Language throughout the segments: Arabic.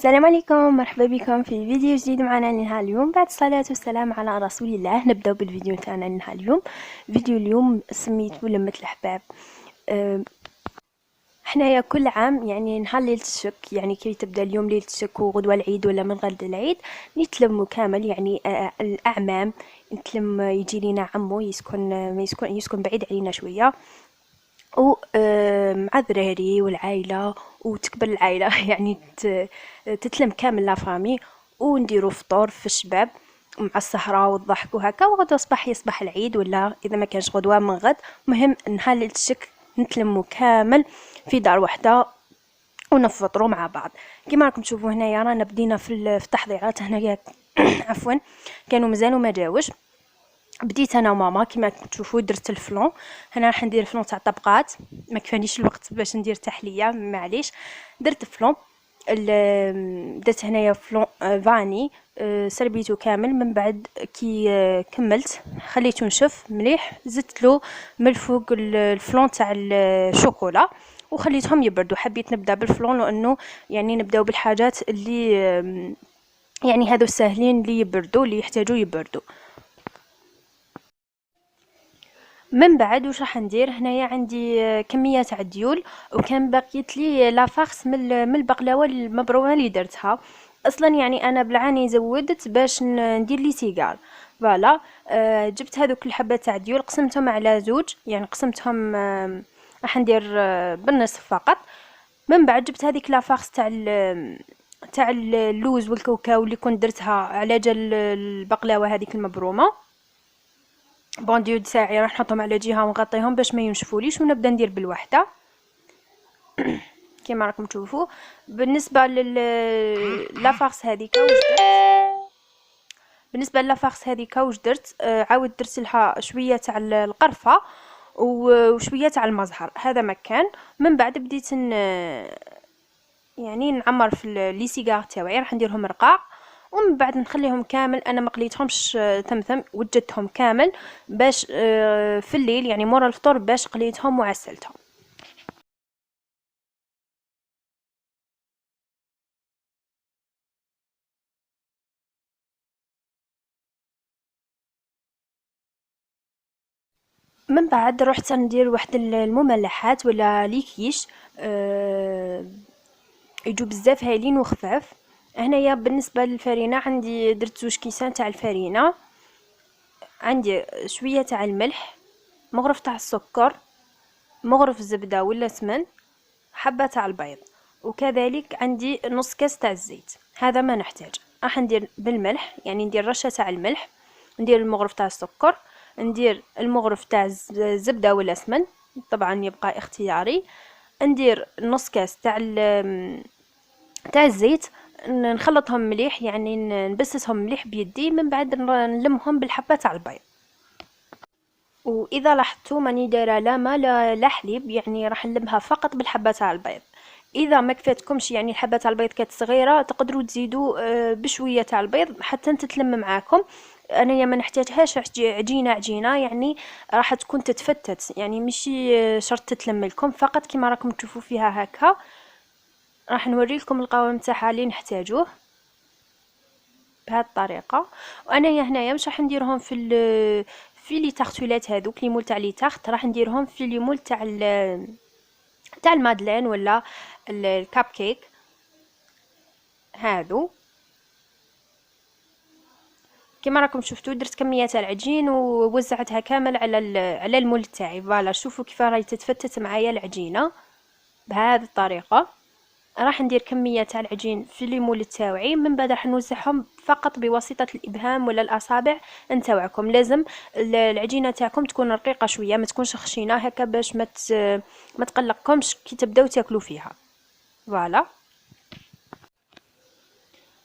السلام عليكم، مرحبا بكم في فيديو جديد معنا لنهار اليوم. بعد الصلاة والسلام على رسول الله نبدأ بالفيديو تاعنا لنهار اليوم. فيديو اليوم سميتو لمة الأحباب. حنايا كل عام يعني نهار ليلة الشك، يعني كي تبدا اليوم ليلة الشك وغدوة العيد ولا من غد العيد نتلموا كامل، يعني الأعمام نتلم، يجي لينا عمو يسكن بعيد علينا شوية، و مع الدراري والعائلة وتكبر العائلة يعني تتلم كامل لا فامي، ونديرو فطور في الشباب مع السهرة والضحك وهكا، وغدوة صباح يصبح العيد، ولا إذا ما كانش غدوة من غد. مهم نهار ليلة الشك نتلمو كامل في دار واحدة ونفطروا مع بعض. كما راكم تشوفوا هنايا رانا بدينا في التحضيرات هنايا. عفوا، كانوا مازالوا ما جاوش. بديت انا وماما كما تشوفوا، درت الفلون. هنا راح ندير الفلون تاع طبقات، ما كفانيش الوقت باش ندير تحليه، معليش. درت فلون درت هنايا فلون فاني، سربيته كامل. من بعد كي كملت خليته نشف مليح، زدت له من الفوق الفلون تاع الشوكولا وخليتهم يبردوا. حبيت نبدا بالفلون لانه يعني نبداو بالحاجات اللي يعني هذو ساهلين اللي يبردوا، اللي يحتاجوا يبردوا. من بعد واش راح ندير هنايا؟ عندي كميه تاع الديول، وكان باقيت لي لافارس من البقلاوه المبرومه اللي درتها اصلا. يعني انا بالعاني زودت باش ندير لي سيجار. فوالا، جبت هذوك الحبات تاع الديول قسمتهم على زوج، يعني قسمتهم، راح ندير بالنصف فقط. من بعد جبت هذيك لافارس تاع اللوز والكاوكاو اللي كنت درتها على جال البقلاوه هذيك المبرومه. بونديو تاعي راح نحطهم على جهه ونغطيهم باش ما ينشفوليش، ونبدا ندير بالوحده كما راكم تشوفوا. بالنسبه لافارس هذيك واش درت؟ بالنسبه لافارس هذيك واش درت؟ عاود درت لها شويه تاع القرفه وشويه تاع المزهر، هذا مكان. من بعد بديت يعني نعمر في لي سيجار تاعي، راح نديرهم رقاع. ومن بعد نخليهم كامل. انا ما قليتهمش ثمثم، وجدتهم كامل باش في الليل يعني مورا الفطور باش قليتهم وعسلتهم. من بعد رحت ندير واحد المملحات ولا ليكيش، يجوا بزاف هايلين وخفاف. هنايا بالنسبه للفرينه عندي درت 2 كيسان تاع الفرينه، عندي شويه تاع الملح، مغرف تاع السكر، مغرف زبده ولا سمن، حبه تاع البيض، وكذلك عندي نص كاس تاع الزيت. هذا ما نحتاج. راح ندير بالملح، يعني ندير رشه تاع الملح، ندير المغرف تاع السكر، ندير المغرف تاع الزبده ولا سمن، طبعا يبقى اختياري. ندير نص كاس تاع الزيت، نخلطهم مليح، يعني نبسسهم مليح بيدي. من بعد نلمهم بالحبه تاع البيض. واذا لاحظتوا ماني دايره لا ما لا حليب، يعني راح نلمها فقط بالحبه تاع البيض. اذا ما كفاتكمش يعني الحبه تاع البيض كانت صغيره، تقدروا تزيدوا بشويه تاع البيض حتى تتلم معاكم. انا ما نحتاجهاش عجينه، يعني راح تكون تتفتت، يعني ماشي شرط تتلم لكم، فقط كما راكم تشوفوا فيها هكا. راح نوري لكم القوام تاعها اللي نحتاجوه بهذه الطريقه. وانا هنايا مش راح نديرهم في لي تارتولات، هذوك لي مول تاع لي تارت، راح نديرهم في لي مول تاع المادلين ولا الكاب كيك. هادو كما راكم شفتوا درت كميه تاع العجين ووزعتها كامل على المول تاعي. فوالا، شوفوا كيف راهي تتفتت معايا العجينه بهذه الطريقه. راح ندير كميه تاع العجين في لي مول تاوعي. من بعد راح نوزعهم فقط بواسطه الابهام ولا الاصابع نتاوعكم. لازم العجينه تاعكم تكون رقيقه شويه، ما تكونش خشينه هكا باش ما تقلقكمش كي تبداو تاكلوا فيها. فوالا،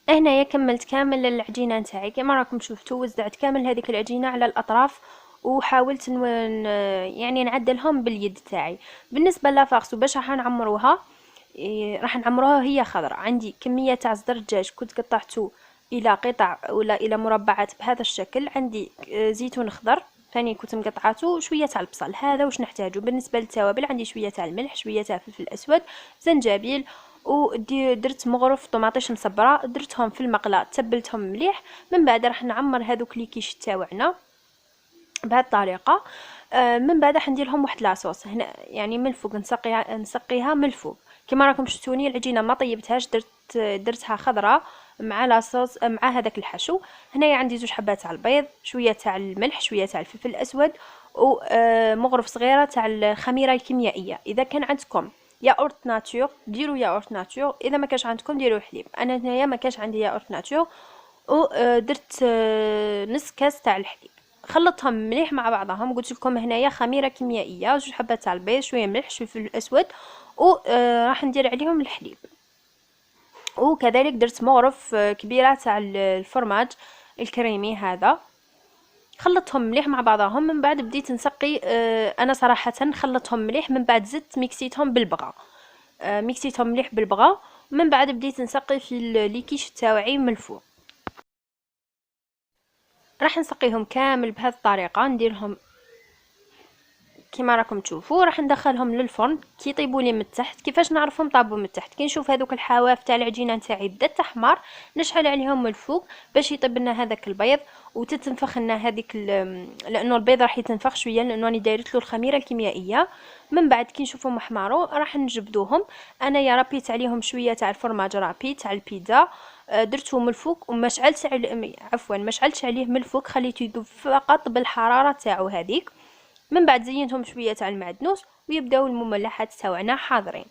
هنايا كملت كامل العجينه نتاعي كما راكم شفتوا. وزعت كامل هذيك العجينه على الاطراف، وحاولت يعني نعدلهم باليد تاعي. بالنسبه لافارسو باش راح نعمروها، راح نعمروها هي خضراء. عندي كميه تاع صدر الدجاج كنت قطعته الى قطع ولا الى مربعات بهذا الشكل. عندي زيتون خضر ثاني كنت مقطعاته، شويه تاع البصل. هذا واش نحتاجه. بالنسبه للتوابل عندي شويه تاع الملح، شويه تاع فلفل اسود، زنجبيل، ودرت مغرف طماطيش مصبره، درتهم في المقله، تبلتهم مليح. من بعد راح نعمر هذوك لي كيش تاوعنا بهذه الطريقه. من بعد راح ندير لهم واحد لاصوص هنا، يعني من الفوق نسقيها من الفوق. كما راكم شفتوني العجينه ما طيبتهاش، درتها خضراء مع لاصوص مع هذاك الحشو. هنايا عندي 2 حبات تاع البيض، شويه تاع الملح، شويه تاع الفلفل الاسود، ومغرف صغيره تاع الخميره الكيميائيه. اذا كان عندكم ياورت ناتور ديروا ياورت ناتور، اذا ما كانش عندكم ديروا حليب. انا هنايا ما كانش عندي ياورت ناتور، ودرت نص كاس تاع الحليب. خلطهم مليح مع بعضهم. قلت لكم هنايا خميره كيميائيه، 2 حبات تاع البيض، شويه ملح، شويه فلفل اسود، وراح ندير عليهم الحليب. وكذلك درت مغرف كبيره تاع الفرماج الكريمي هذا. خلطهم مليح مع بعضهم. من بعد بديت نسقي. انا صراحه خلطهم مليح، من بعد زدت ميكسيتهم بالبغا، ميكسيتهم مليح بالبغا. من بعد بديت نسقي في ليكيش تاوعي من الفوق. راح نسقيهم كامل بهذه الطريقه، نديرهم كما راكم تشوفوا. راح ندخلهم للفرن كي يطيبوا لي من التحت. كيفاش نعرفهم طابوا من التحت؟ كي نشوف هذوك الحواف تاع العجينه نتاعي بدات تحمر، نشعل عليهم من الفوق باش يطيب لنا هذاك البيض وتتنفخ لنا هذيك لانه البيض راح يتنفخ شويه لانه راني دايرت له الخميره الكيميائيه. من بعد كي نشوفهم احمروا راح نجبدوهم. انا يا ربيت عليهم شويه تاع الفرماج رابي تاع البيتزا، درته من الفوق وما شعلتش ما شعلتش عليه من الفوق، خليته يذوب فقط بالحراره تاعو هذيك. من بعد زينتهم شويه تاع المعدنوس ويبداو المملحات تاعنا حاضرين.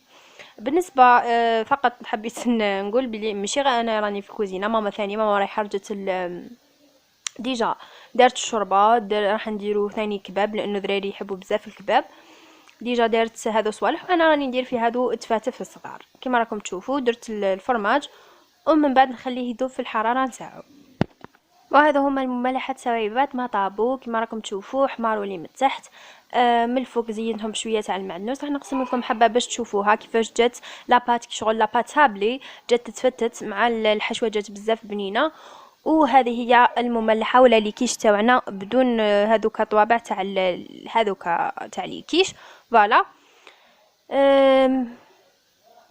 بالنسبه فقط حبيت نقول بلي ماشي غير انا راني في الكوزينه، ماما ثاني ماما راهي حرجت ديجا دارت الشوربه. راح نديرو ثاني كباب لانه ذراري يحبوا بزاف الكباب. ديجا دارت هادو صوالح، انا راني ندير في هادو تفاتف الصغار كما راكم تشوفوا. درت الفرماج ومن بعد نخليه يذوب في الحراره نتاعو. وهذا هما المملحات تاعي بعد ما طابوا كما راكم تشوفوا حماروا لي من التحت. من الفوق زينتهم شويه تاع المعدنوس. راح نقسم لكم حبه باش تشوفوها كيفاش جات لاباط، شغل لاباط سابلي جات تتفتت مع الحشوه، جات بزاف بنينه. وهذه هي المملحه ولا ليكيش تاعنا بدون هذوك طوابع تاع هذوك تاع ليكيش. فوالا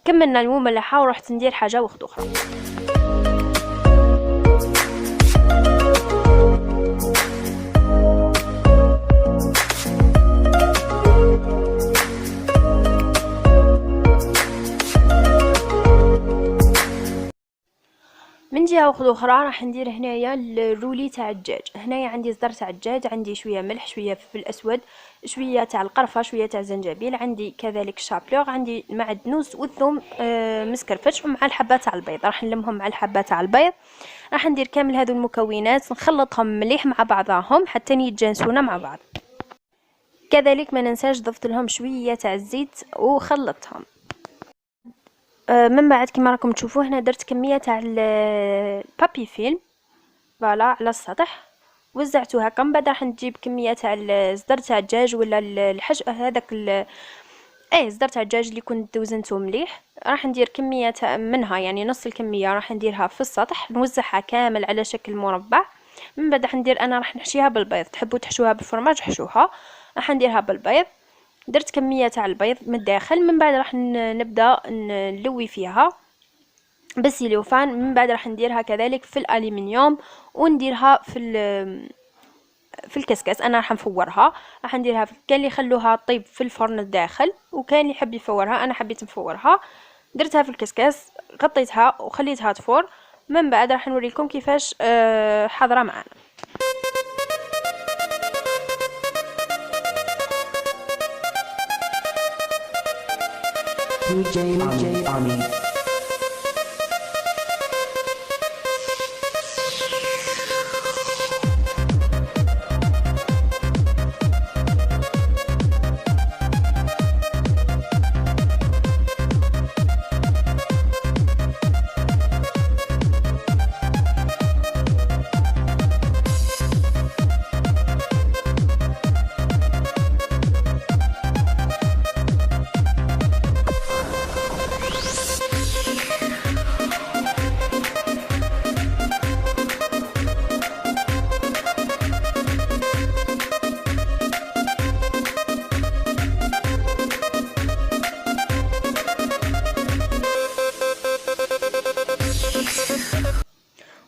كملنا المملحه ورحت ندير حاجه اخرى. من جهه اخرى راح ندير هنايا الرولي تاع الدجاج. هنايا عندي صدر تاع الدجاج، عندي شويه ملح، شويه فلفل اسود، شويه تاع القرفه، شويه تاع الزنجبيل، عندي كذلك شابلور، عندي معدنوس والثوم مسكرفش، ومع الحبه تاع البيض. راح نلمهم مع الحبه تاع البيض. راح ندير كامل هذو المكونات نخلطهم مليح مع بعضهم حتى يتجانسونا مع بعض. كذلك ما ننساش ضفت لهم شويه تاع الزيت وخلطتهم. من بعد كما راكم تشوفوا هنا درت كميه تاع البابي فيلم فوالا على السطح، وزعته هكا. من بعد راح نجيب كميه تاع الصدر تاع الدجاج ولا هذاك صدر تاع الدجاج اللي كنت وزنته مليح. راح ندير كميه منها، يعني نص الكميه راح نديرها في السطح، نوزعها كامل على شكل مربع. من بعد راح ندير انا راح نحشيها بالبيض، تحبوا تحشوها بالفرماج حشوها، راح نديرها بالبيض. درت كميه تاع البيض من الداخل. من بعد راح نبدا نلوي فيها بالسيلوفان. من بعد راح نديرها كذلك في الالومنيوم ونديرها في الكسكس. انا راح نفورها، راح نديرها كان اللي يخلوها طيب في الفرن الداخل وكان اللي يحب يفورها، انا حبيت نفورها. درتها في الكسكس، غطيتها وخليتها تفور. من بعد راح نوريكم كيفاش حاضره معنا. DJ Ami.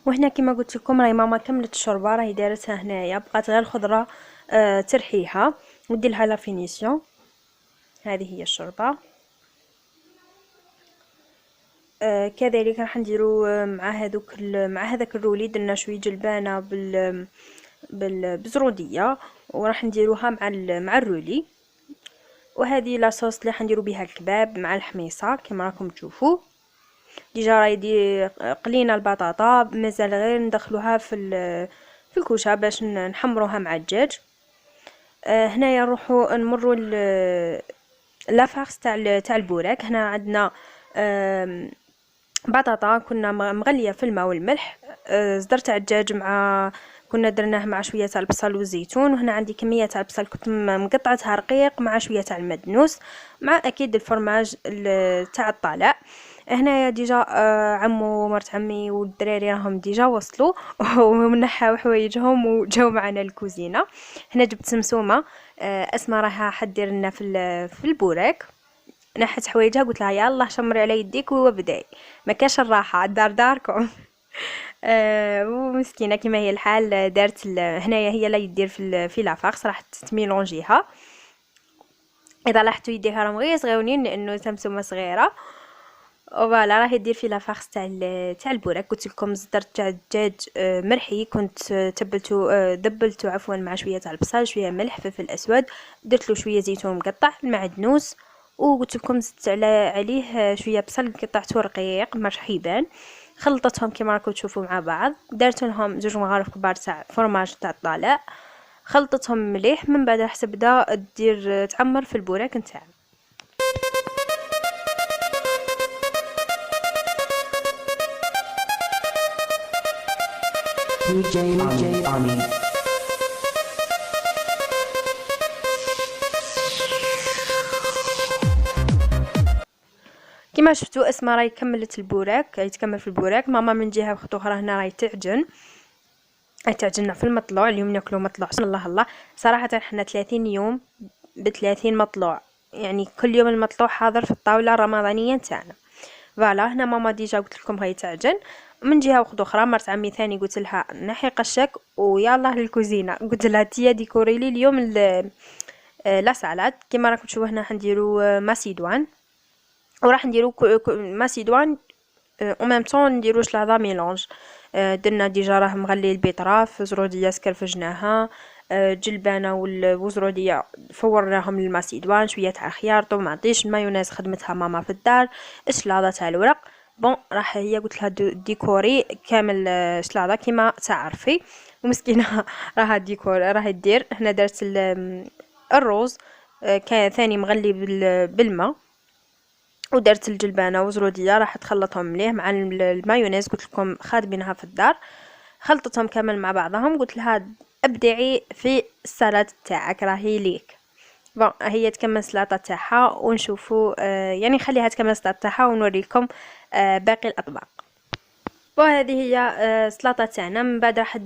وهنا كما قلت لكم راهي ماما كملت الشوربه، راهي دارتها هنايا، بقات غير الخضره ترحيها ودير لها لا فينيسيون. هذه هي الشوربه. كذلك راح نديرو مع مع هذاك الرولي درنا شويه جلبانه بالزروديه، وراح نديروها مع الرولي. وهذه لاصوص اللي حنديرو بها الكباب مع الحميصه كما راكم تشوفوا. ديجا راهي قلينا البطاطا، مازال غير ندخلوها في الكوشه باش نحمروها مع الدجاج. هنايا نروحو نمروا لافارس تاع البوراك. هنا عندنا بطاطا كنا مغليه في الماء والملح، زدر تاع الدجاج مع كنا درناه مع شويه تاع البصل والزيتون. وهنا عندي كميه تاع البصل كنت مقطعتها رقيق مع شويه تاع المدنوس مع اكيد الفرماج تاع الطلاء. هنايا ديجا عمو ومرت عمي والدراري راهم ديجا وصلوا ونحاو حوايجهم وجاو معنا الكوزينه. هنا جبت سمسومه، اسماء راها حدير لنا في البوراك. نحت حوايجها قلت لها يلا شمري على يديك وابداي، ما كاش الراحه الدار داركم. ومسكينه كما هي الحال دارت هنايا هي لا يدير في لافارس راح تميلونجيها. اذا لاحظتوا يديها راهم غير صغيرين لانه سمسمه صغيره. فوالا راهي دير في لافارس تاع البوراك. قلت لكم زدرت تاع الدجاج مرحي، كنت دبلته عفوا مع شويه تاع البصل، شويه ملح، فلفل اسود، درت له شويه زيتون مقطع معدنوس، وقلت لكم زدت عليه شويه بصل قطعته رقيق مرحبا. خلطتهم كما راكم تشوفوا مع بعض، درت لهم 2 مغارف كبار تاع فرماج تاع الطلاء، خلطتهم مليح. من بعد راح تبدا دير تعمر في البوراك نتاعها. DJ Ami. كما شفتوا اسماء راهي كملت البوراك، راهي تكمل في البوراك. ماما من جهه وخت اخرى هنا راهي تعجننا في المطلوع. اليوم ناكلوا مطلوع الله الله. صراحه احنا 30 يوم ب30 مطلوع، يعني كل يوم المطلوع حاضر في الطاوله الرمضانيه تاعنا. فوالا هنا ماما ديجا قلت لكم هاي تعجن. من جهه وخت اخرى مرت عمي ثاني قلت لها نحي قشك ويلا للكوزينه. قلت لها تيا ديكوري لي اليوم لا سالاد. كما راكم تشوفوا هنا حنديروا ماسيدوان، وراح نديروا ماسيدوان او ميم طون نديروا شلاضه ميلونج. درنا ديجا راه مغلي البيطراف، زروديه سكرفجناها، جلبانه والزروديه فورناهم للماسيدوان، شويه تاع خيار، طوماطيش، المايونيز خدمتها ماما في الدار، الشلاضه تاع الورق. بون راح هي قلت لها ديكوري كامل شلاضه كيما تعرفي. ومسكينه راها ديكور راها دير. هنا درت الروز كان ثاني مغلي بالماء، ودرت الجلبانه وزروديه راح تخلطهم مليح مع المايونيز. قلت لكم خادمينها في الدار، خلطتهم كامل مع بعضهم. قلت لها ابدعي في السلطه تاعك راهي ليك. بون هي تكمل السلطه تاعها ونشوفوا يعني خليها تكمل السلطه تاعها ونوريكم باقي الاطباق. وهذه هي السلطه تاعنا. من بعد راح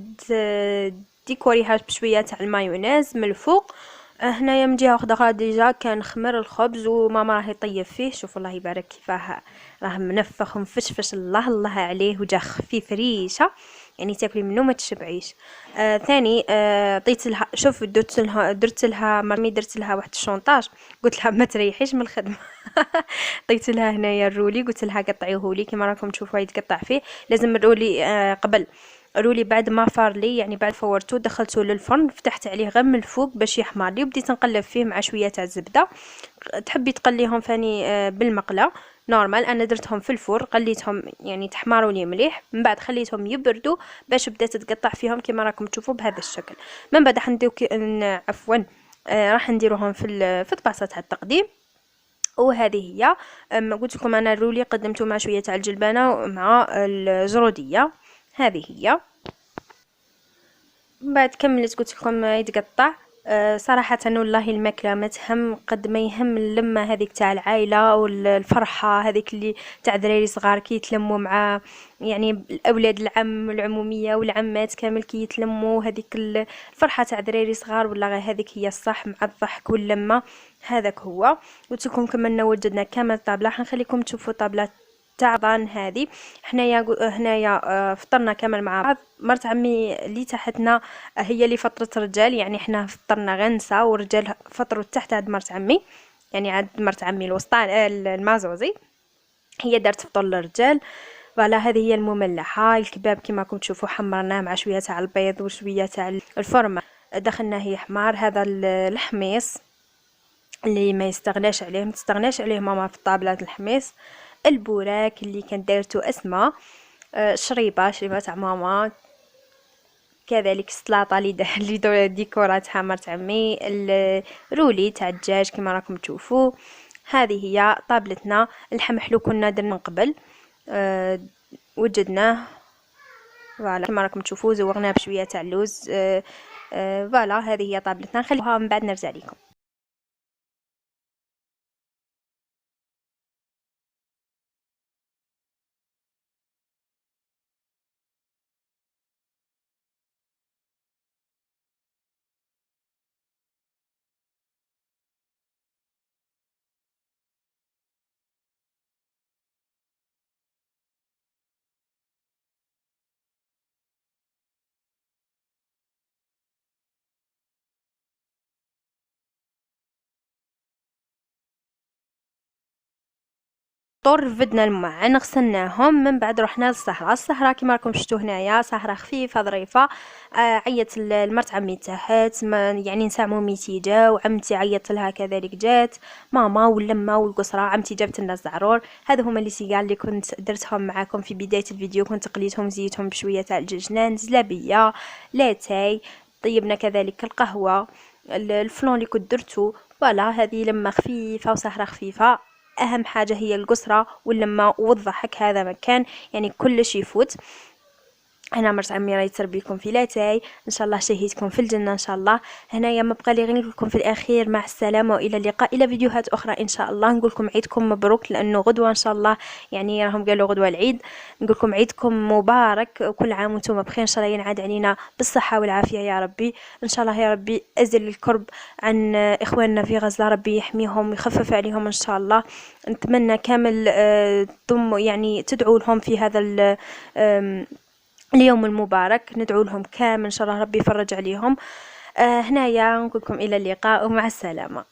ديكوريها بشويه تاع المايونيز من الفوق. هنايا من جهه اخرى ديجا كان خمر الخبز وماما راهي طيب فيه. شوفوا الله يبارك كيفاه راه منفخ ومفشفش الله الله عليه وجا خفيف ريشه، يعني تاكلي منه ما تشبعيش. ثاني عطيت لها شوف درت لها مرمي درت لها واحد الشونطاج. قلت لها ما تريحيش من الخدمه. عطيت لها هنايا الرولي، قلت لها قطعيه لي كما راكم تشوفوا يتقطع فيه. لازم الرولي قبل رولي بعد ما فار لي، يعني بعد فورته دخلته للفرن، فتحت عليه غير من الفوق باش يحمر لي، وبديت نقلب فيه مع شويه تاع الزبده. تحبي تقليهم فاني بالمقله نورمال. انا درتهم في الفور قليتهم يعني تحمروا لي مليح. من بعد خليتهم يبردوا باش بدات تقطع فيهم كما راكم تشوفوا بهذا الشكل. من بعد حنديو عفوا راح نديروهم في الطاسه تاع التقديم. وهذه هي قلت لكم انا الرولي قدمته مع شويه تاع الجلبانه مع الزروديه. هذه هي. بعد كملت قلت لكم يتقطع. صراحة والله الماكلة ما تهم قد ما يهم اللمة هذيك تاع العائلة والفرحة هذيك اللي تاع دراري صغار كي يتلموا مع يعني الاولاد العم والعمومية والعمات كامل كي يتلموا، هذيك الفرحة تاع دراري صغار والله غير هذيك هي الصح مع الضحك واللمة. هذاك هو. قلت لكم كملنا وجدنا كامل طابلة. حنخليكم تشوفوا طابلة تاع رمضان هذه. هنايا فطرنا كامل مع بعض. مرت عمي اللي تحتنا هي اللي فطرت الرجال، يعني حنا فطرنا غير نساء، والرجال فطروا تحت عند مرت عمي، يعني عند مرت عمي الوسطى المازوزي، هي دارت فطور للرجال. فوالا هذه هي المملحه. الكباب كما راكم تشوفوا حمرناه مع شويه تاع البيض وشويه تاع الفرمه، دخلناه هي حمار. هذا الحميص اللي ما يستغناش عليه، ما تستغناش عليه ماما في الطابلات. الحميص، البوراك اللي كانت دايرته اسماء، شريبه تاع ماما، كذلك السلطه اللي ديكورات حمرت عمي، الرولي تاع الدجاج كما راكم تشوفوا. هذه هي طابلتنا. اللحم حلو كنا درنا من قبل، وجدناه. فوالا كما راكم تشوفوا زوغناه بشويه تاع اللوز. فوالا هذه هي طابلتنا، نخليها من بعد نرجع لكم. رفدنا المعن، غسلناهم، من بعد رحنا الصحراء كما راكم شفتوا هنايا، صحراء خفيفه ظريفه. عيط المرت عمي تحت، يعني نساع موميتي جاو، عمتي عيط لها كذلك جات، ماما واللمه والقصره، عمتي جابت لنا الزعرور. هذا هما اللي سيقال اللي كنت درتهم معاكم في بدايه الفيديو، كنت قليتهم زيتهم بشويه تاع الجنان، زلابيه، لاتاي، طيبنا كذلك القهوه، الفلون اللي كنت درتو. فوالا هذه لما خفيفه وسهره خفيفه. اهم حاجه هي القسره واللمه والضحك، هذا مكان يعني كلش يفوت. انا مرت عمي راهي تربيكم في لاتاي، ان شاء الله شهيتكم في الجنه ان شاء الله. هنايا ما بقى لي غير نقول لكم في الاخير مع السلامه والى اللقاء الى فيديوهات اخرى ان شاء الله. نقول لكم عيدكم مبروك، لانه غدوه ان شاء الله، يعني راهم قالوا غدوه العيد. نقول لكم عيدكم مبارك، كل عام وانتم بخير، ان شاء الله ينعاد علينا بالصحه والعافيه يا ربي. ان شاء الله يا ربي ازل الكرب عن اخواننا في غزه، ربي يحميهم ويخفف عليهم ان شاء الله. نتمنى كامل يعني تدعوا لهم في هذا اليوم المبارك، ندعو لهم كامل ان شاء الله ربي يفرج عليهم. هنايا نقولكم الى اللقاء ومع السلامه.